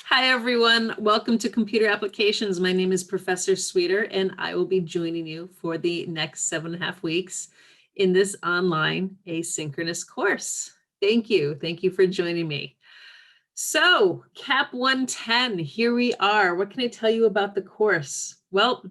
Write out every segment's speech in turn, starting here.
Hi, everyone. Welcome to Computer Applications. My name is Professor Sweeter, and I will be joining you for the next 7.5 weeks in this online asynchronous course. Thank you. Thank you for joining me. So, CAP 110, here we are. What can I tell you about the course? Well,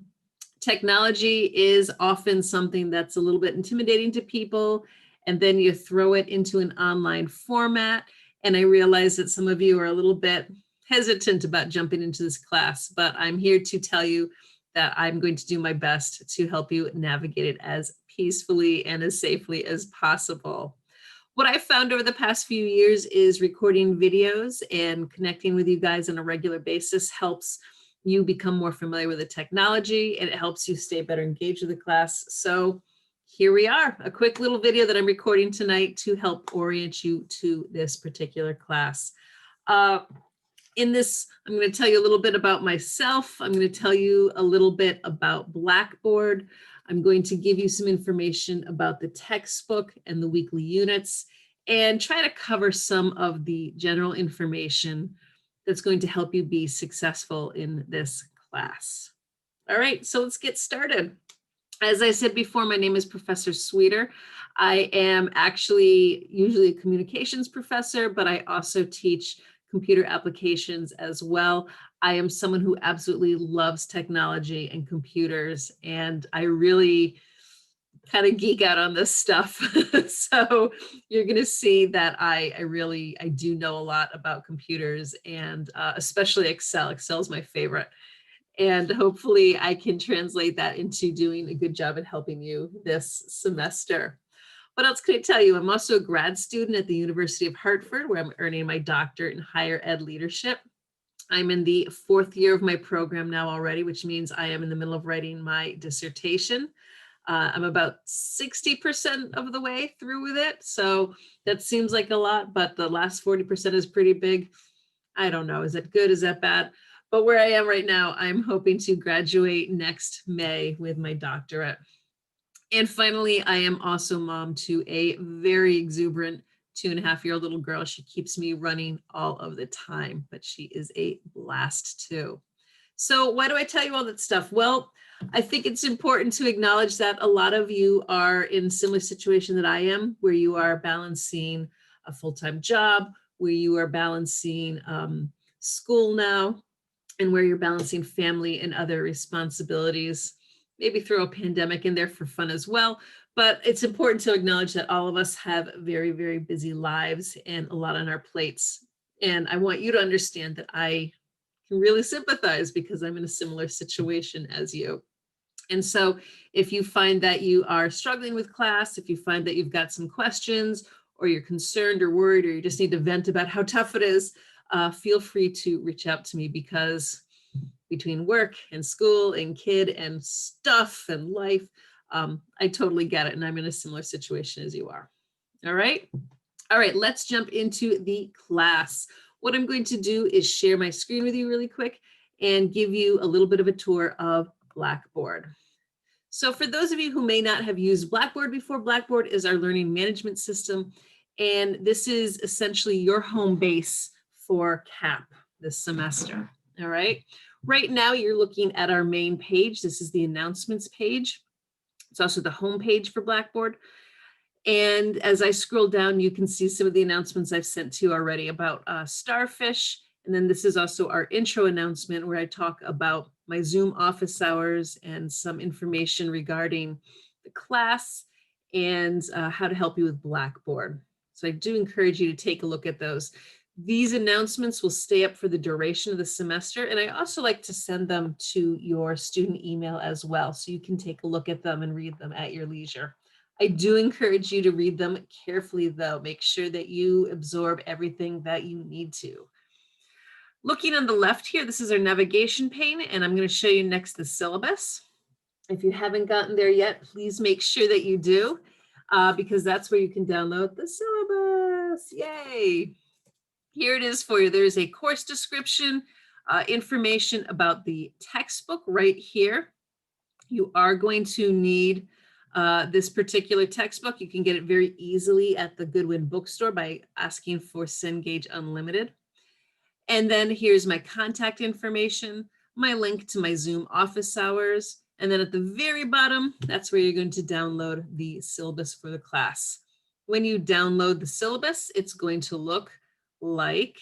technology is often something that's a little bit intimidating to people, and then you throw it into an online format. And I realize that some of you are a little bit hesitant about jumping into this class, but I'm here to tell you that I'm going to do my best to help you navigate it as peacefully and as safely as possible. What I've found over the past few years is recording videos and connecting with you guys on a regular basis helps you become more familiar with the technology, and it helps you stay better engaged with the class. So here we are, a quick little video that I'm recording tonight to help orient you to this particular class. In this, I'm going to tell you a little bit about myself. I'm going to tell you a little bit about Blackboard. I'm going to give you some information about the textbook and the weekly units, and try to cover some of the general information that's going to help you be successful in this class. All right, so let's get started. As I said before, my name is Professor Sweeter. I am actually usually a communications professor, but I also teach computer applications as well. I am someone who absolutely loves technology and computers, and I really kind of geek out on this stuff. So you're going to see that I do know a lot about computers, and especially Excel. Excel is my favorite. And hopefully I can translate that into doing a good job at helping you this semester. What else can I tell you? I'm also a grad student at the University of Hartford, where I'm earning my doctorate in higher ed leadership. I'm in the 4th year of my program now already, which means I am in the middle of writing my dissertation. I'm about 60% of the way through with it. So that seems like a lot, but the last 40% is pretty big. I don't know, is that good, is that bad? But where I am right now, I'm hoping to graduate next May with my doctorate. And finally, I am also mom to a very exuberant 2.5-year-old little girl. She keeps me running all of the time, but she is a blast too. So why do I tell you all that stuff? Well, I think it's important to acknowledge that a lot of you are in a similar situation that I am, where you are balancing a full-time job, where you are balancing school now, and where you're balancing family and other responsibilities. Maybe throw a pandemic in there for fun as well. But it's important to acknowledge that all of us have very, very busy lives and a lot on our plates. And I want you to understand that I can really sympathize, because I'm in a similar situation as you. And so if you find that you are struggling with class, if you find that you've got some questions, or you're concerned or worried, or you just need to vent about how tough it is, feel free to reach out to me, because between work and school and kid and stuff and life, I totally get it. And I'm in a similar situation as you are. All right. All right, let's jump into the class. What I'm going to do is share my screen with you really quick and give you a little bit of a tour of Blackboard. So for those of you who may not have used Blackboard before, Blackboard is our learning management system. And this is essentially your home base for CAP this semester. All right. Right now you're looking at our main page. This is the announcements page. It's also the home page for Blackboard. And as I scroll down, you can see some of the announcements I've sent to you already about Starfish. And then this is also our intro announcement, where I talk about my Zoom office hours and some information regarding the class and how to help you with Blackboard. So I do encourage you to take a look at those. These announcements will stay up for the duration of the semester. And I also like to send them to your student email as well, so you can take a look at them and read them at your leisure. I do encourage you to read them carefully, though. Make sure that you absorb everything that you need to. Looking on the left here, this is our navigation pane, and I'm going to show you next the syllabus. If you haven't gotten there yet, please make sure that you do, because that's where you can download the syllabus. Yay! Here it is for you. There's a course description, information about the textbook right here. You are going to need this particular textbook. You can get it very easily at the Goodwin bookstore by asking for Cengage Unlimited. And then here's my contact information, my link to my Zoom office hours. And then at the very bottom, that's where you're going to download the syllabus for the class. When you download the syllabus, it's going to look like,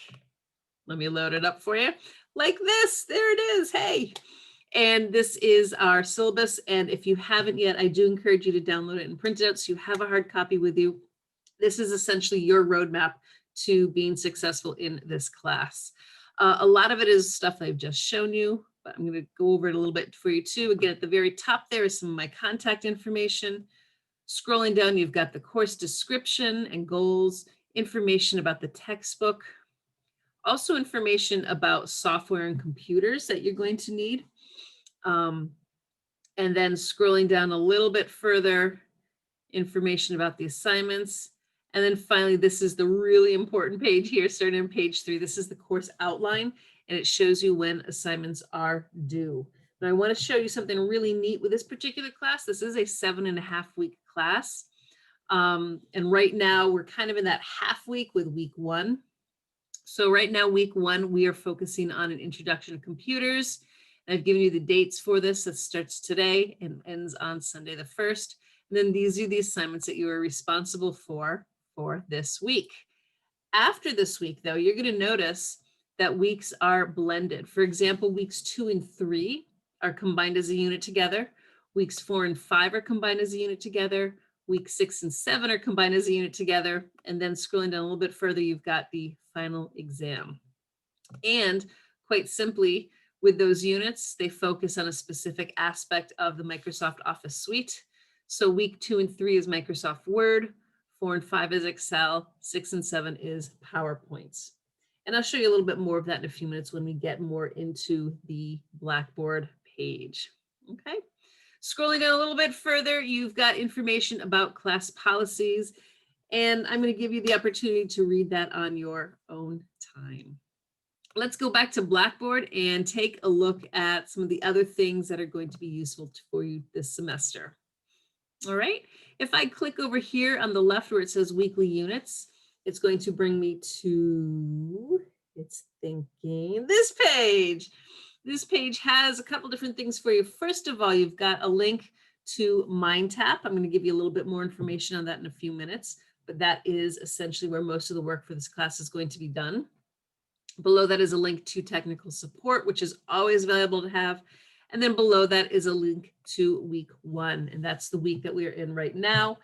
let me load it up for you, like this. There it is. Hey. And this is our syllabus. And if you haven't yet, I do encourage you to download it and print it out so you have a hard copy with you. This is essentially your roadmap to being successful in this class. A lot of it is stuff I've just shown you, but I'm going to go over it a little bit for you too. Again, at the very top there is some of my contact information. Scrolling down, you've got the course description and goals, information about the textbook, also information about software and computers that you're going to need. And then scrolling down a little bit further, information about the assignments. And then finally, this is the really important page here, starting on page 3. This is the course outline, and it shows you when assignments are due. Now, I want to show you something really neat with this particular class. This is a 7.5-week class. And right now, we're kind of in that half week with week 1. So right now, week 1, we are focusing on an introduction to computers. And I've given you the dates for this. That starts today and ends on Sunday the 1st. And then these are the assignments that you are responsible for this week. After this week, though, you're going to notice that weeks are blended. For example, weeks 2 and 3 are combined as a unit together. Weeks 4 and 5 are combined as a unit together. Weeks 6 and 7 are combined as a unit together. And then scrolling down a little bit further, you've got the final exam. And quite simply, with those units, they focus on a specific aspect of the Microsoft Office suite. So week 2 and 3 is Microsoft Word, 4 and 5 is Excel, 6 and 7 is PowerPoint. And I'll show you a little bit more of that in a few minutes when we get more into the Blackboard page. Okay. Scrolling down a little bit further, you've got information about class policies, and I'm going to give you the opportunity to read that on your own time. Let's go back to Blackboard and take a look at some of the other things that are going to be useful for you this semester. All right, if I click over here on the left where it says weekly units, it's going to bring me to, it's thinking, this page. This page has a couple different things for you. First of all, you've got a link to MindTap. I'm going to give you a little bit more information on that in a few minutes, but that is essentially where most of the work for this class is going to be done. Below that is a link to technical support, which is always valuable to have. And then below that is a link to week 1, and that's the week that we are in right now.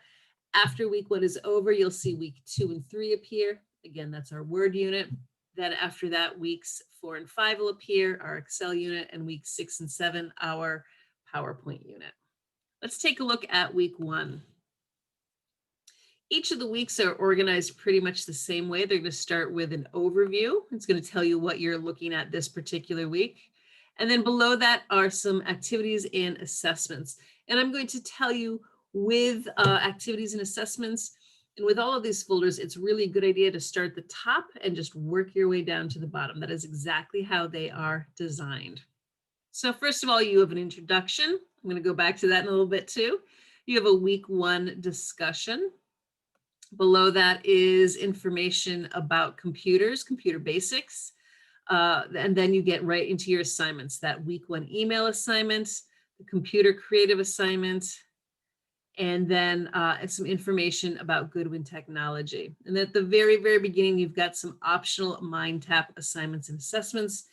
After week 1 is over, you'll see week 2 and 3 appear. Again, that's our Word unit. Then after that, weeks 4 and 5 will appear, our Excel unit, and weeks 6 and 7, our PowerPoint unit. Let's take a look at week 1. Each of the weeks are organized pretty much the same way. They're going to start with an overview. It's going to tell you what you're looking at this particular week. And then below that are some activities and assessments. And I'm going to tell you with activities and assessments, and with all of these folders, it's really a good idea to start at the top and just work your way down to the bottom. That is exactly how they are designed. So first of all, you have an introduction. I'm going to go back to that in a little bit too. You have a week 1 discussion. Below that is information about computers, computer basics. And then you get right into your assignments, that week 1 email assignment, the computer creative assignment, and then some information about Goodwin technology. And at the very, very beginning, you've got some optional MindTap assignments and assessments.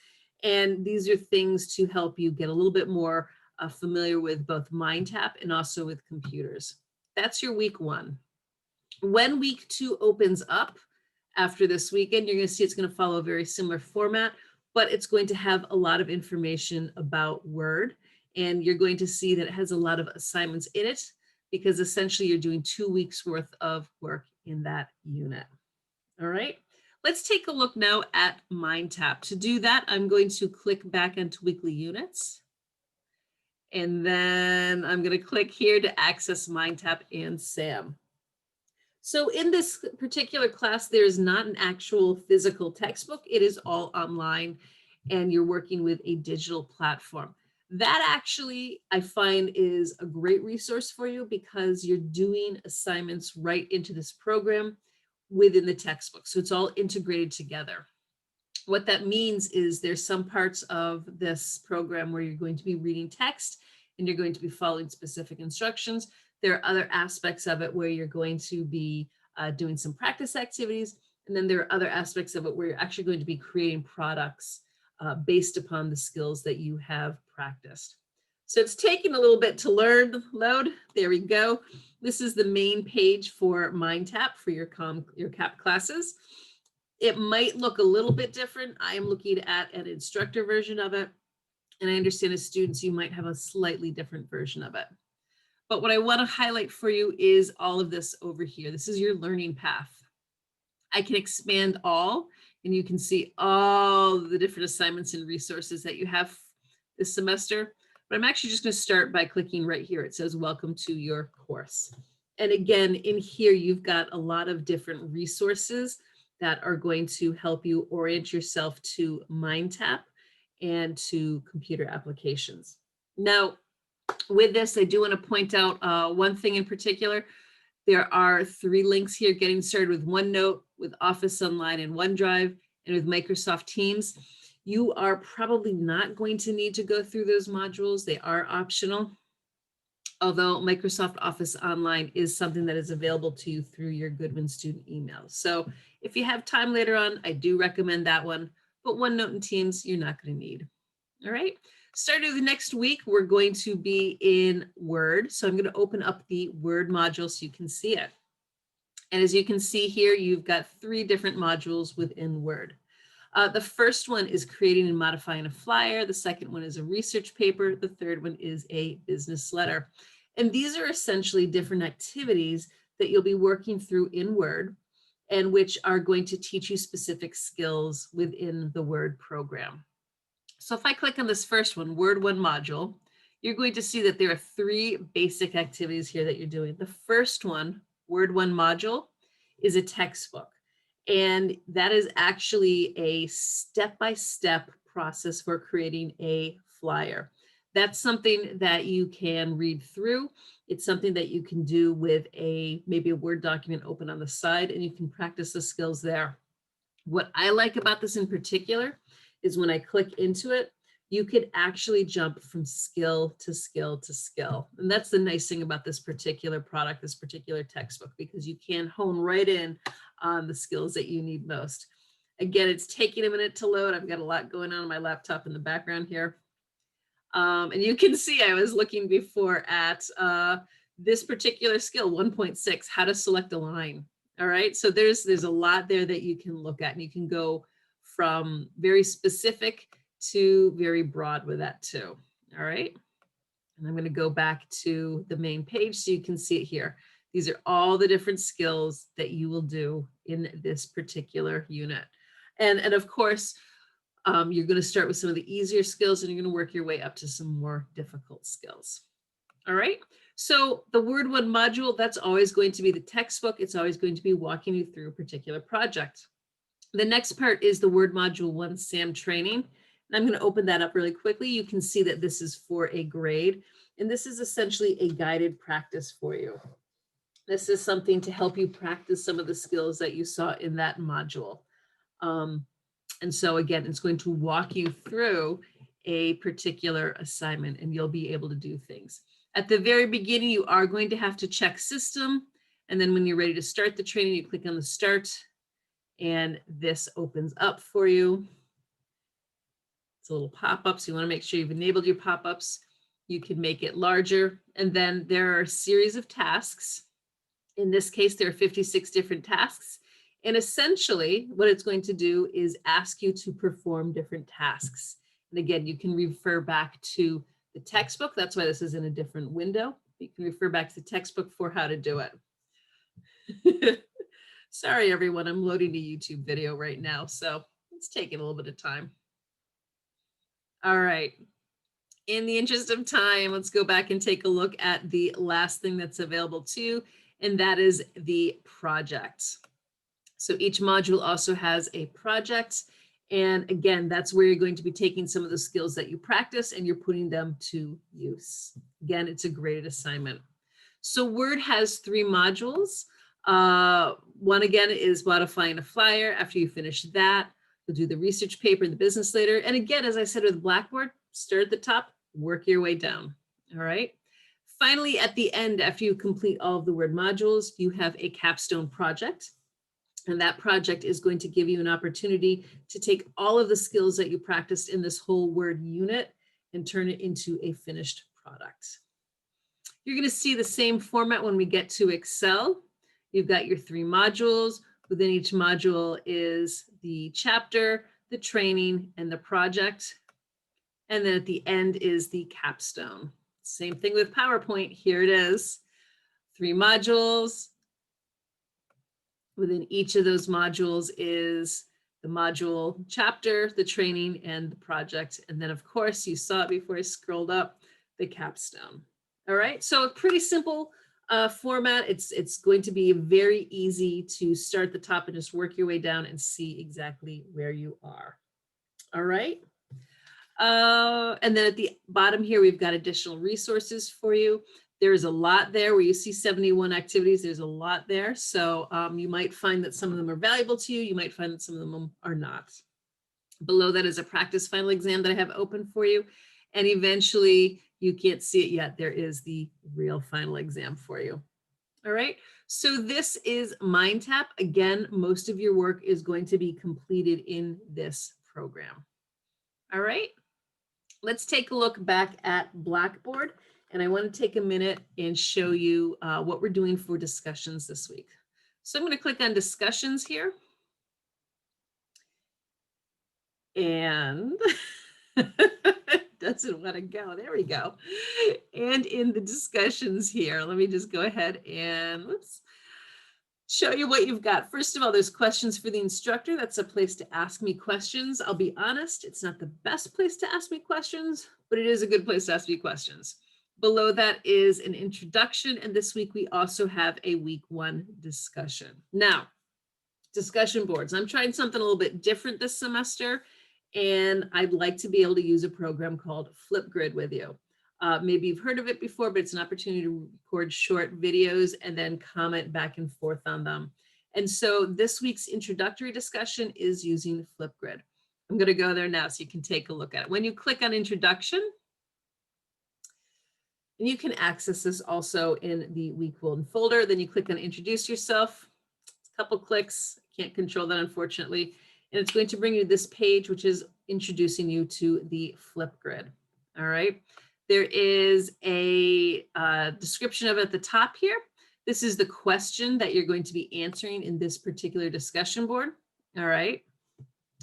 And these are things to help you get a little bit more familiar with both MindTap and also with computers. That's your week 1. When week 2 opens up after this weekend, you're going to see it's going to follow a very similar format, but it's going to have a lot of information about Word. And you're going to see that it has a lot of assignments in it because essentially you're doing 2 weeks worth of work in that unit. All right, let's take a look now at MindTap. To do that, I'm going to click back into weekly units. And then I'm going to click here to access MindTap and SAM. So in this particular class, there's not an actual physical textbook. It is all online and you're working with a digital platform. That actually, I find, is a great resource for you because you're doing assignments right into this program within the textbook. So it's all integrated together. What that means is there's some parts of this program where you're going to be reading text and you're going to be following specific instructions. There are other aspects of it where you're going to be doing some practice activities. And then there are other aspects of it where you're actually going to be creating products based upon the skills that you have practiced. So it's taking a little bit to load. There we go. This is the main page for MindTap for your CAP classes. It might look a little bit different. I am looking at an instructor version of it. And I understand as students, you might have a slightly different version of it. But what I want to highlight for you is all of this over here. This is your learning path. I can expand all, and you can see all the different assignments and resources that you have this semester. But I'm actually just going to start by clicking right here. It says, welcome to your course. And again, in here, you've got a lot of different resources that are going to help you orient yourself to MindTap and to computer applications. Now, with this, I do want to point out one thing in particular. There are 3 links here getting started with OneNote, with Office Online and OneDrive, and with Microsoft Teams. You are probably not going to need to go through those modules. They are optional, although Microsoft Office Online is something that is available to you through your Goodwin student email. So if you have time later on, I do recommend that one, but OneNote and Teams, you're not going to need. All right. Starting the next week, we're going to be in Word. So I'm going to open up the Word module so you can see it. And as you can see here, you've got 3 different modules within Word. The first one is creating and modifying a flyer. The second one is a research paper. The third one is a business letter. And these are essentially different activities that you'll be working through in Word and which are going to teach you specific skills within the Word program. So if I click on this first one, Word 1 module, you're going to see that there are 3 basic activities here that you're doing. The first one, Word 1 module, is a textbook. And that is actually a step-by-step process for creating a flyer. That's something that you can read through. It's something that you can do with maybe a Word document open on the side, and you can practice the skills there. What I like about this in particular is when I click into it, you could actually jump from skill to skill to skill. And that's the nice thing about this particular product, this particular textbook, because you can hone right in on the skills that you need most. Again, it's taking a minute to load. I've got a lot going on my laptop in the background here. And you can see I was looking before at this particular skill, 1.6, how to select a line. All right, so there's a lot there that you can look at, and you can go from very specific to very broad with that too. All right, and I'm going to go back to the main page so you can see it here. These are all the different skills that you will do in this particular unit. And of course, you're going to start with some of the easier skills and you're going to work your way up to some more difficult skills. All right. So the Word 1 module, that's always going to be the textbook. It's always going to be walking you through a particular project. The next part is the Word Module 1 SAM training. And I'm going to open that up really quickly. You can see that this is for a grade, and this is essentially a guided practice for you. This is something to help you practice some of the skills that you saw in that module. And so again, it's going to walk you through a particular assignment and you'll be able to do things. At the very beginning, you are going to have to check system. And then when you're ready to start the training, you click on the start and this opens up for you. It's a little pop-up, so you want to make sure you've enabled your pop-ups. You can make it larger. And then there are a series of tasks. In this case, there are 56 different tasks. And essentially, what it's going to do is ask you to perform different tasks. And again, you can refer back to the textbook. That's why this is in a different window. You can refer back to the textbook for how to do it. Sorry, everyone, I'm loading a YouTube video right now, so it's taking a little bit of time. All right. In the interest of time, let's go back and take a look at the last thing that's available to you, and that is the project. So each module also has a project. And again, that's where you're going to be taking some of the skills that you practice and you're putting them to use. Again, it's a graded assignment. So Word has 3 modules. One again is modifying a flyer. After you finish that, You'll do the research paper, the business later. And again, as I said with Blackboard, start at the top, work your way down. All right. Finally, at the end, after you complete all of the Word modules, you have a capstone project. And that project is going to give you an opportunity to take all of the skills that you practiced in this whole Word unit and turn it into a finished product. You're going to see the same format when we get to Excel. You've got your 3 modules. Within each module is the chapter, the training, and the project. And then at the end is the capstone. Same thing with PowerPoint. Here it is. 3 modules. Within each of those modules is the module chapter, the training, and the project. And then, of course, you saw it before I scrolled up, the capstone. All right, so a pretty simple format. It's going to be very easy to start at the top and just work your way down and see exactly where you are. All right. And then at the bottom here, we've got additional resources for you. There's a lot there where you see 71 activities. There's a lot there. So you might find that some of them are valuable to you. You might find that some of them are not. Below that is a practice final exam that I have open for you. And eventually, you can't see it yet, there is the real final exam for you. All right, so this is MindTap. Again, most of your work is going to be completed in this program. All right, let's take a look back at Blackboard. And I want to take a minute and show you what we're doing for discussions this week. So I'm going to click on discussions here. And doesn't want to go. There we go. And in the discussions here, let me just go ahead and show you what you've got. First of all, there's questions for the instructor. That's a place to ask me questions. I'll be honest, it's not the best place to ask me questions, but it is a good place to ask me questions. Below that is an introduction. And this week we also have a week 1 discussion. Now, discussion boards. I'm trying something a little bit different this semester. And I'd like to be able to use a program called Flipgrid with you. Maybe you've heard of it before, but it's an opportunity to record short videos and then comment back and forth on them. And so this week's introductory discussion is using Flipgrid. I'm going to go there now so you can take a look at it. When you click on introduction, and you can access this also in the week 1 folder, then you click on introduce yourself. It's a couple clicks, can't control that unfortunately. And it's going to bring you this page, which is introducing you to the Flipgrid. All right. There is a description of it at the top here. This is the question that you're going to be answering in this particular discussion board. All right.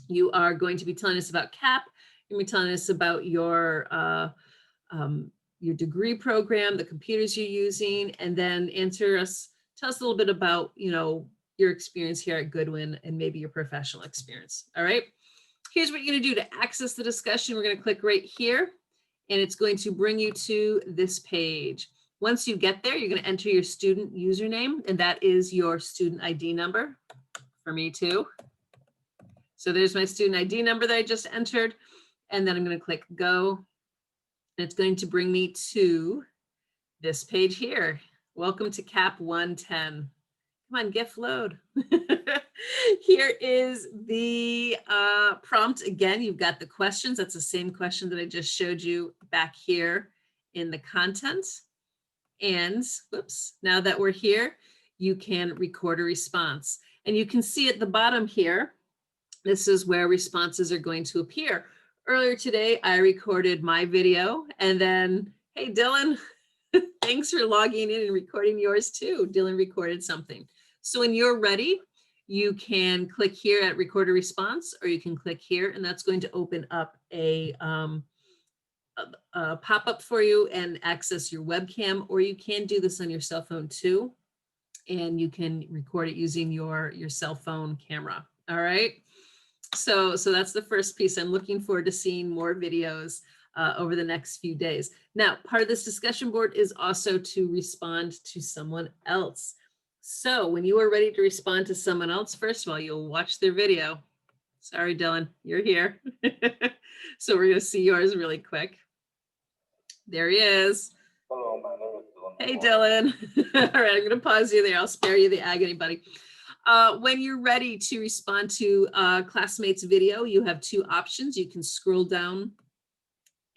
You are going to be telling us about CAP. You're going to be telling us about your degree program, the computers you're using, and then tell us a little bit about, your experience here at Goodwin and maybe your professional experience. All right. Here's what you're going to do to access the discussion. We're going to click right here and it's going to bring you to this page. Once you get there, you're going to enter your student username and that is your student ID number for me too. So there's my student ID number that I just entered. And then I'm going to click go. And it's going to bring me to this page here. Welcome to CAP 110. Come on, GIF load. Here is the prompt. Again, you've got the questions. That's the same question that I just showed you back here in the content. And whoops, now that we're here, you can record a response. And you can see at the bottom here, this is where responses are going to appear. Earlier today, I recorded my video and then, hey, Dylan, thanks for logging in and recording yours too. Dylan recorded something. So when you're ready, you can click here at record a response, or you can click here and that's going to open up a pop-up for you and access your webcam, or you can do this on your cell phone too. And you can record it using your cell phone camera. All right. So that's the first piece. I'm looking forward to seeing more videos over the next few days. Now, part of this discussion board is also to respond to someone else. So when you are ready to respond to someone else, first of all, you'll watch their video. Sorry, Dylan, you're here. So we're going to see yours really quick. There he is. Hello, my name is Dylan. Hey, Dylan. All right, I'm going to pause you there. I'll spare you the agony, buddy. When you're ready to respond to classmates' video, you have two options. You can scroll down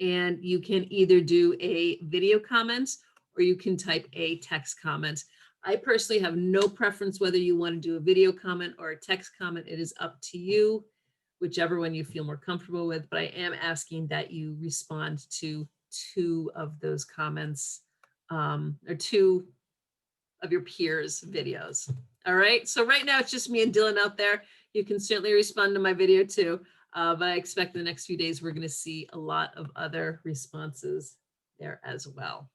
and you can either do a video comment or you can type a text comment. I personally have no preference whether you want to do a video comment or a text comment. It is up to you, whichever one you feel more comfortable with, but I am asking that you respond to two of those comments or two of your peers' videos. All right, so right now it's just me and Dylan out there. You can certainly respond to my video too, but I expect in the next few days we're gonna see a lot of other responses there as well.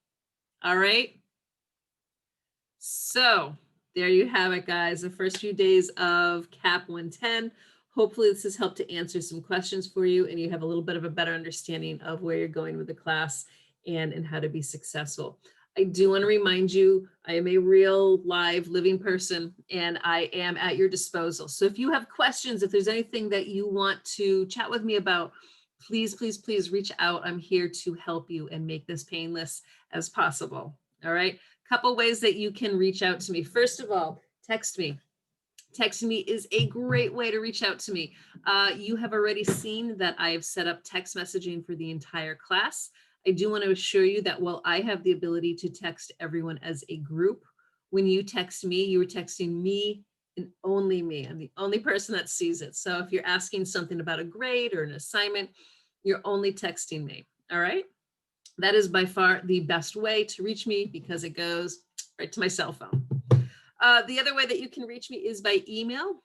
All right, so there you have it, guys, the first few days of CAP 110. Hopefully this has helped to answer some questions for you and you have a little bit of a better understanding of where you're going with the class and how to be successful. I do want to remind you, I am a real live living person and I am at your disposal. So if you have questions, if there's anything that you want to chat with me about, please, please, please reach out. I'm here to help you and make this painless as possible. All right. Couple ways that you can reach out to me. First of all, text me. Texting me is a great way to reach out to me. You have already seen that I have set up text messaging for the entire class. I do want to assure you that while I have the ability to text everyone as a group, when you text me, you are texting me and only me. I'm the only person that sees it. So if you're asking something about a grade or an assignment, you're only texting me. All right. That is by far the best way to reach me because it goes right to my cell phone. The other way that you can reach me is by email.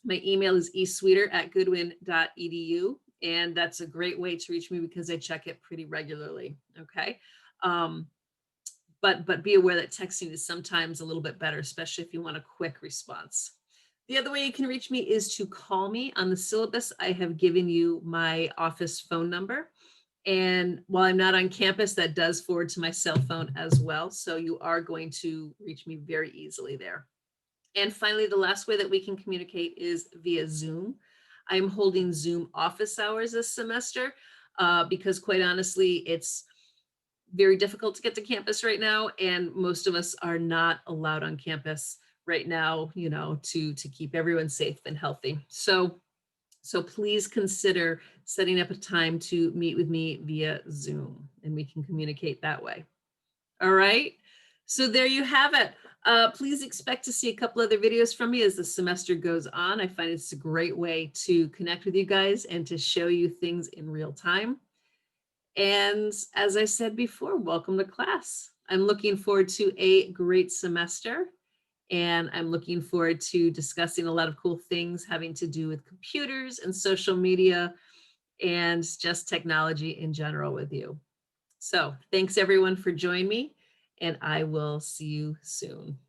My email is esweeter@goodwin.edu. And that's a great way to reach me because I check it pretty regularly. Okay. But be aware that texting is sometimes a little bit better, especially if you want a quick response. The other way you can reach me is to call me. On the syllabus, I have given you my office phone number. And while I'm not on campus, that does forward to my cell phone as well. So you are going to reach me very easily there. And finally, the last way that we can communicate is via Zoom. I'm holding Zoom office hours this semester because quite honestly, it's very difficult to get to campus right now. And most of us are not allowed on campus right now, you know, to keep everyone safe and healthy. So please consider setting up a time to meet with me via Zoom and we can communicate that way. All right. So there you have it. Please expect to see a couple other videos from me as the semester goes on. I find it's a great way to connect with you guys and to show you things in real time. And as I said before, welcome to class. I'm looking forward to a great semester. And I'm looking forward to discussing a lot of cool things having to do with computers and social media and just technology in general with you. So thanks everyone for joining me and I will see you soon.